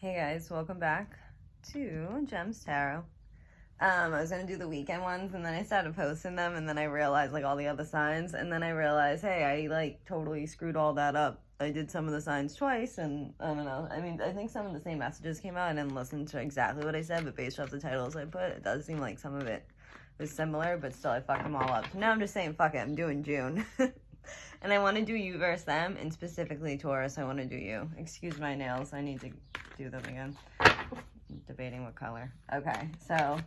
Hey guys, welcome back to Gems Tarot. I was gonna do the weekend ones and then I started posting them and then I realized like all the other signs and then I realized, hey, I like totally screwed all that up. I did some of the signs twice and I don't know. I mean, I think some of the same messages came out. I didn't listen to exactly what I said, but based off the titles I put, it does seem like some of it was similar, but still I fucked them all up. So now I'm just saying, fuck it, I'm doing June. And I want to do you versus them, and specifically Taurus, I want to do you. Excuse my nails, I need to do them again. I'm debating what color. Okay, so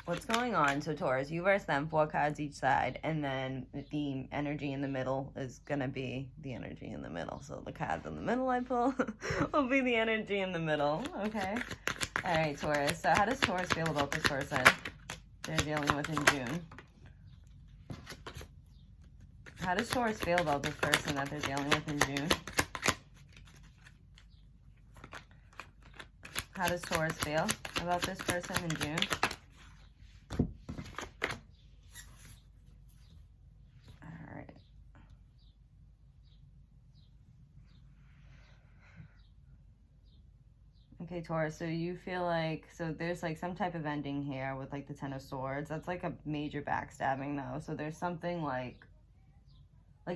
what's going on? So Taurus, you versus them, 4 cards each side, and then the energy in the middle is going to be the energy in the middle. So the cards in the middle I pull will be the energy in the middle, okay? All right, Taurus, so how does Taurus feel about this person they're dealing with in June? How does Taurus feel about this person that they're dealing with in June? How does Taurus feel about this person in June? All right. Okay, Taurus, so you feel like, so there's like some type of ending here with like the Ten of Swords. That's like a major backstabbing though. So there's something like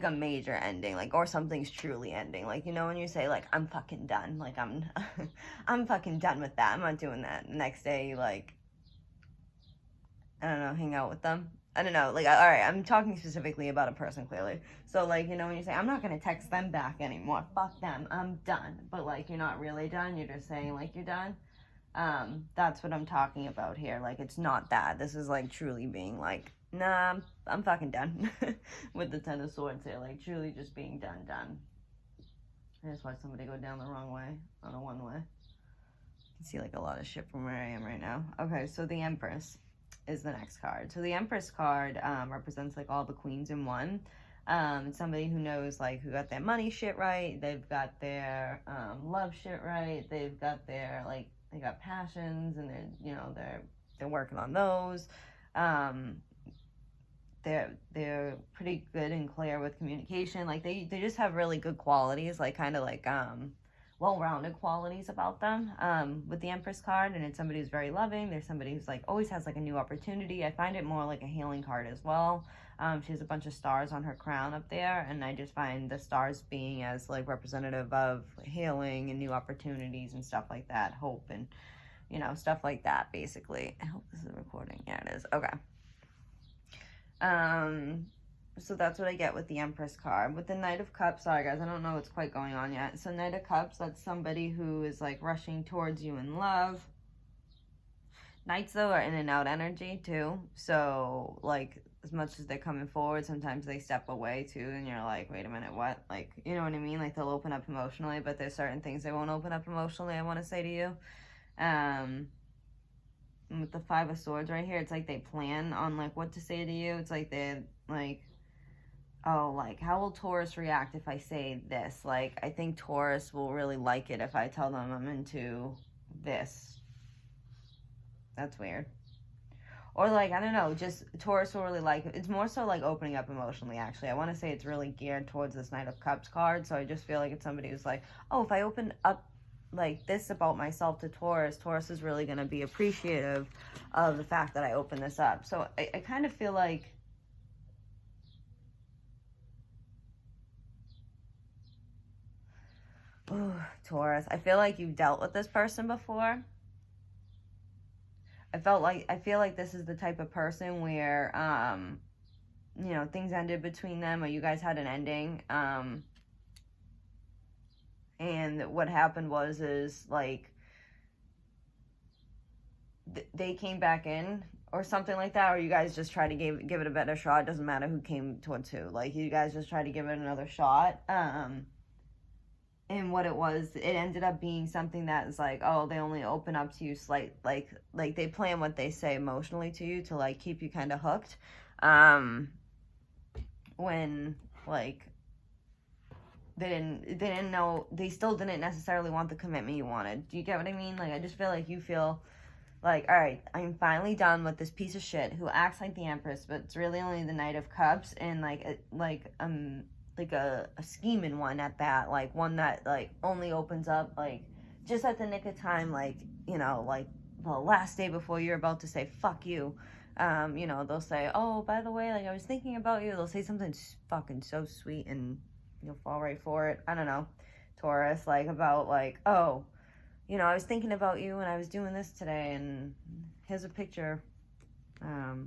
a major ending, like, or something's truly ending. Like, you know, when you say, like, I'm fucking done. Like, I'm fucking done with that. I'm not doing that. Next day, like, I don't know, hang out with them. I don't know. Like, all right, I'm talking specifically about a person, clearly. So, like, you know, when you say, I'm not going to text them back anymore. Fuck them. I'm done. But, like, you're not really done. You're just saying, like, you're done. That's what I'm talking about here. Like, it's not that. This is, like, truly being, like, nah, I'm fucking done with the Ten of Swords here. Like, truly just being done. I just watched somebody go down the wrong way on a one-way. You can see, like, a lot of shit from where I am right now. Okay, so the Empress is the next card. So the Empress card represents, like, all the queens in one. It's somebody who knows, like, who got their money shit right. They've got their love shit right. They've got their, like, they got passions, and they're, you know, they're working on those. They're pretty good and clear with communication. Like they just have really good qualities, like kind of like well-rounded qualities about them with the Empress card. And it's somebody who's very loving. There's somebody who's like always has like a new opportunity. I find it more like a healing card as well. She has a bunch of stars on her crown up there, and I just find the stars being as like representative of healing and new opportunities and stuff like that, hope and, you know, stuff like that basically. I hope this is recording. Yeah, it is. Okay. So that's what I get with the Empress card. With the Knight of Cups, sorry guys, I don't know what's quite going on yet. So Knight of Cups, that's somebody who is like rushing towards you in love. Knights though are in and out energy too. So like as much as they're coming forward, sometimes they step away too, and you're like, wait a minute, what? Like, you know what I mean? Like they'll open up emotionally, but there's certain things they won't open up emotionally, I want to say to you. With the Five of Swords right here, it's like they plan on like what to say to you. It's like they're like, oh, like how will Taurus react if I say this? Like I think Taurus will really like it if I tell them I'm into this. That's weird. Or like, I don't know, just Taurus will really like it. It's more so like opening up emotionally, actually. I want to say it's really geared towards this Knight of Cups card. So I just feel like it's somebody who's like, oh, if I open up like this about myself to Taurus, Taurus is really going to be appreciative of the fact that I opened this up. So I kind of feel like Taurus, I feel like you've dealt with this person before. I feel like this is the type of person where you know, things ended between them, or you guys had an ending, and what happened is like they came back in or something like that, or you guys just tried to give it a better shot. It doesn't matter who came towards who. Like you guys just tried to give it another shot. And what it was, it ended up being something that is like, oh, they only open up to you like they plan what they say emotionally to you to like keep you kind of hooked. When like they didn't know, they still didn't necessarily want the commitment you wanted. Do you get what I mean? Like I just feel like you feel like, all right, I'm finally done with this piece of shit who acts like the Empress, but it's really only the Knight of Cups, and like a scheming one at that, like one that like only opens up like just at the nick of time, like, you know, like the last day before you're about to say, fuck you, you know, they'll say, oh, by the way, like, I was thinking about you. They'll say something fucking so sweet and you'll fall right for it. I don't know, Taurus, like, about, like, oh, you know, I was thinking about you and I was doing this today and here's a picture.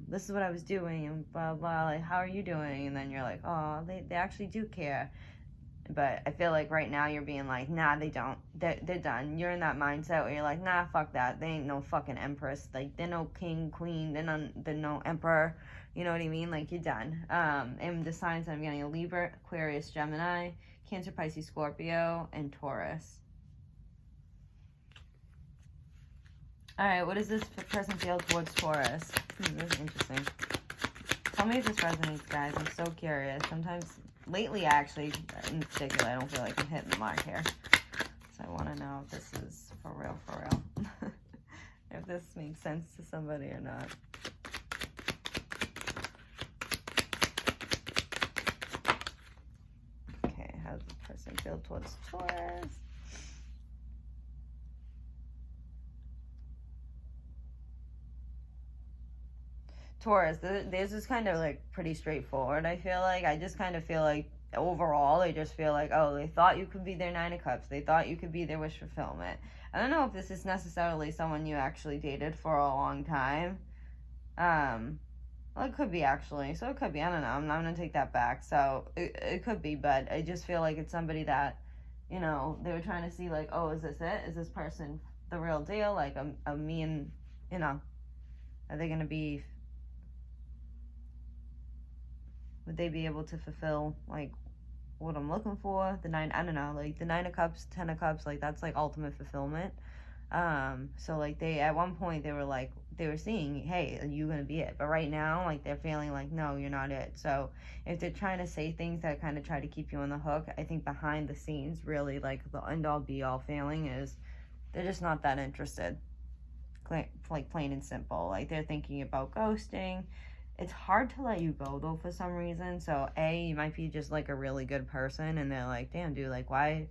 This is what I was doing and blah, blah, like, how are you doing? And then you're like, oh, they actually do care. But I feel like right now you're being like, nah, they don't. They're done. You're in that mindset where you're like, nah, fuck that. They ain't no fucking empress. Like, they're no king, queen. They're no emperor. You know what I mean? Like, you're done. And the signs I'm getting are Libra, Aquarius, Gemini, Cancer, Pisces, Scorpio, and Taurus. All right, what does this person feel towards Taurus? This is interesting. Tell me if this resonates, guys. I'm so curious. Sometimes, lately, actually, in particular, I don't feel like I'm hitting the mark here. So I want to know if this is for real, if this makes sense to somebody or not. Okay, how does the person feel towards Taurus? Taurus, this is kind of like pretty straightforward, I feel like. I just kind of feel like overall, I just feel like, oh, they thought you could be their Nine of Cups. They thought you could be their wish fulfillment. I don't know if this is necessarily someone you actually dated for a long time. Well, it could be actually. So it could be. I don't know. I'm going to take that back. So it could be, but I just feel like it's somebody that, you know, they were trying to see like, oh, is this it? Is this person the real deal? Like, me and, you know, are they going to be... Would they be able to fulfill, like, what I'm looking for? The nine, I don't know, like, the Nine of Cups, Ten of Cups, like, that's, like, ultimate fulfillment. So, like, they, at one point, they were, like, they were seeing, hey, are you gonna be it? But right now, like, they're feeling like, no, you're not it. So, if they're trying to say things that kind of try to keep you on the hook, I think behind the scenes, really, like, the end-all, be-all feeling is they're just not that interested. Like, plain and simple. Like, they're thinking about ghosting. It's hard to let you go, though, for some reason. So, you might be just, like, a really good person, and they're like, damn, dude, like, why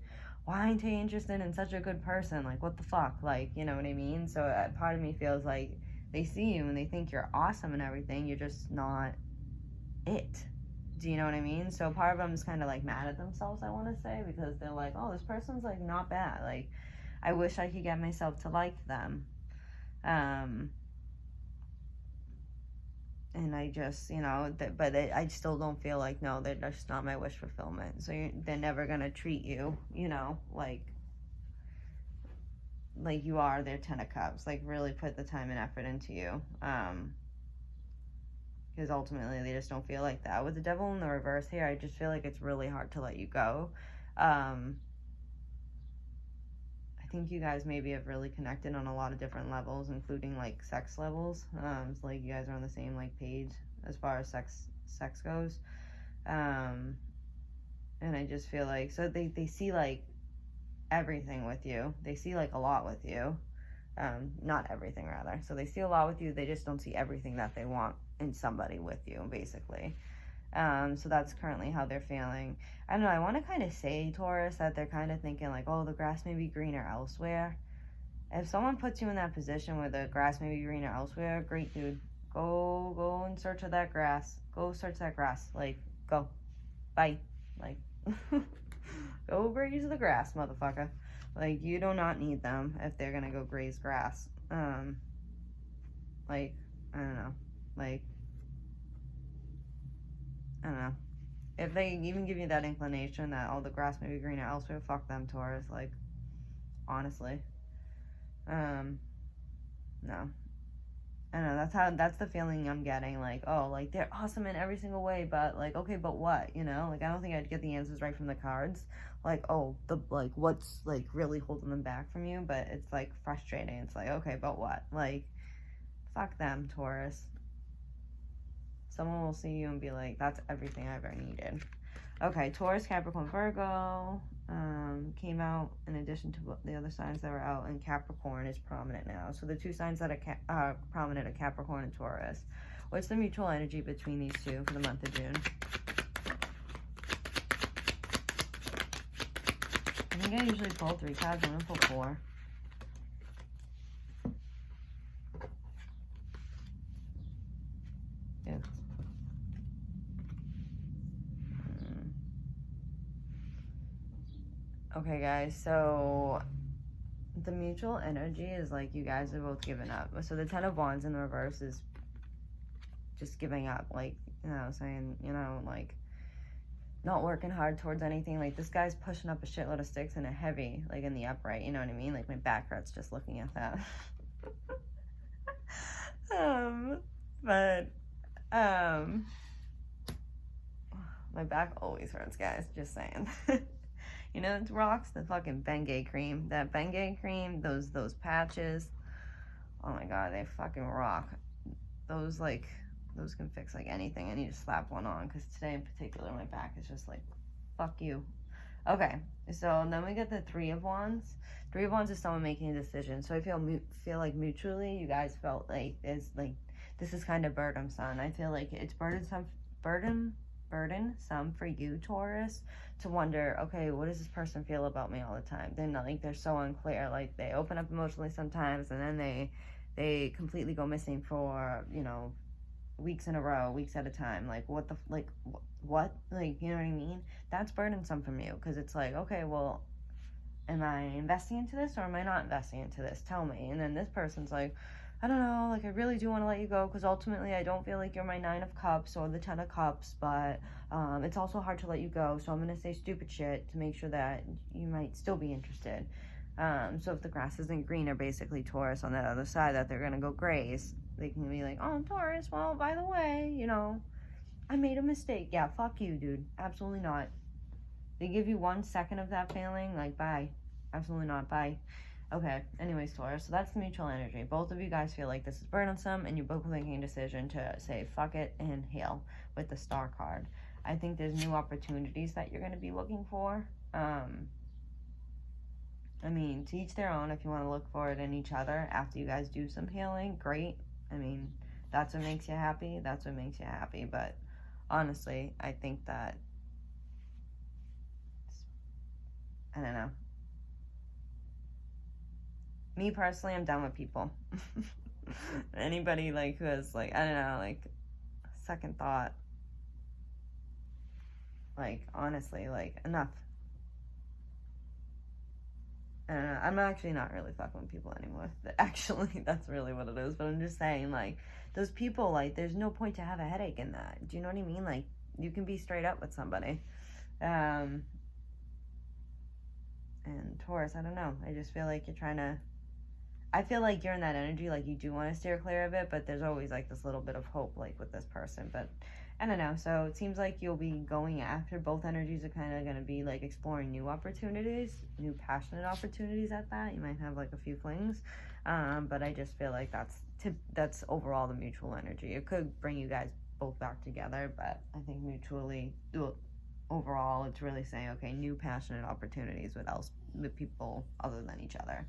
ain't they interested in such a good person? Like, what the fuck? Like, you know what I mean? So, part of me feels like they see you, and they think you're awesome and everything. You're just not it. Do you know what I mean? So, part of them is kind of, like, mad at themselves, I want to say, because they're like, oh, this person's, like, not bad. Like, I wish I could get myself to like them. And I just, you know, I still don't feel like, no, they're just not my wish fulfillment. So they're never going to treat you, you know, like you are their Ten of Cups. Like, really put the time and effort into you. Because ultimately, they just don't feel like that. With the Devil in the reverse here, I just feel like it's really hard to let you go. I think you guys maybe have really connected on a lot of different levels, including like sex levels. So like you guys are on the same like page as far as sex goes. And I just feel like, so they see like everything with you. They see like a lot with you. Not everything, rather. So they see a lot with you. They just don't see everything that they want in somebody with you, basically. So that's currently how they're feeling. I don't know, I want to kind of say, Taurus, that they're kind of thinking like, oh, the grass may be greener elsewhere. If someone puts you in that position where the grass may be greener elsewhere, great, dude. Go in search of that grass. Go search that grass. Like, go. Bye. Like, go graze the grass, motherfucker. Like, you do not need them if they're gonna go graze grass. Like, I don't know. Like, I don't know. If they even give you that inclination that, oh, the grass may be greener elsewhere, fuck them, Taurus. Like, honestly. No. I don't know, that's the feeling I'm getting. Like, oh, like, they're awesome in every single way, but, like, okay, but what, you know? Like, I don't think I'd get the answers right from the cards. Like, oh, what's, like, really holding them back from you? But it's, like, frustrating. It's like, okay, but what? Like, fuck them, Taurus. Someone will see you and be like, that's everything I ever needed. Okay, Taurus, Capricorn, Virgo came out in addition to the other signs that were out, and Capricorn is prominent now. So the two signs that are prominent are Capricorn and Taurus. What's the mutual energy between these two for the month of June? I think I usually pull 3 cards. I'm going to pull 4. too. Okay, guys, so the mutual energy is like you guys are both giving up. So the Ten of Wands in the reverse is just giving up, like, you know, saying, you know, like, not working hard towards anything. Like, this guy's pushing up a shitload of sticks and a heavy, like, in the upright, you know what I mean? Like, my back hurts just looking at that. My back always hurts, guys, just saying. You know, it rocks the fucking Bengay cream. That Bengay cream, those patches. Oh my god, they fucking rock. Those can fix like anything. I need to slap one on because today in particular my back is just like, fuck you. Okay, so then we get the Three of Wands. Three of Wands is someone making a decision. So I feel like mutually you guys felt like this is kind of burdensome. I feel like it's burdensome for you, Taurus, to wonder, okay, what does this person feel about me all the time? Then like they're so unclear. Like they open up emotionally sometimes, and then they completely go missing for, you know, weeks in a row, weeks at a time. Like what, like, you know what I mean? That's burdensome from you, because it's like, okay, well, am I investing into this or am I not investing into this? Tell me. And then this person's like, I don't know, like, I really do want to let you go because ultimately I don't feel like you're my Nine of Cups or the Ten of Cups, but it's also hard to let you go, so I'm going to say stupid shit to make sure that you might still be interested. So if the grass isn't greener, basically, Taurus, on that other side, that they're going to go graze, they can be like, oh, Taurus, well, by the way, you know, I made a mistake. Yeah, fuck you, dude. Absolutely not. They give you 1 second of that feeling, like, bye. Absolutely not. Bye. Okay, anyways, Taurus, so that's the mutual energy. Both of you guys feel like this is burdensome, and you're both making a decision to say fuck it and heal with the Star card. I think there's new opportunities that you're going to be looking for. I mean, to each their own. If you want to look for it in each other after you guys do some healing, great. I mean, that's what makes you happy. That's what makes you happy. But honestly, I think that, I don't know. Me personally, I'm done with people. Anybody like who has like, I don't know, like second thought, like honestly, like enough. I don't know. I'm actually not really fucking with people anymore. Actually, that's really what it is. But I'm just saying, like, those people, like, there's no point to have a headache in that. Do you know what I mean? Like, you can be straight up with somebody. And Taurus, I don't know. I just feel like you're trying to, I feel like you're in that energy, like you do want to steer clear of it, but there's always like this little bit of hope, like with this person. But I don't know. So it seems like you'll be going after, both energies are kind of going to be like exploring new opportunities, new passionate opportunities at that. You might have like a few flings, but I just feel like that's overall the mutual energy. It could bring you guys both back together, but I think mutually, overall, it's really saying, okay, new passionate opportunities with people other than each other.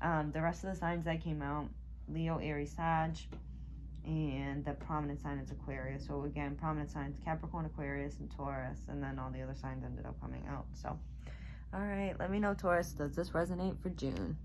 The rest of the signs that came out, Leo, Aries, Sag, and the prominent sign is Aquarius. So again, prominent signs, Capricorn, Aquarius, and Taurus, and then all the other signs ended up coming out. So, all right, let me know, Taurus, does this resonate for June?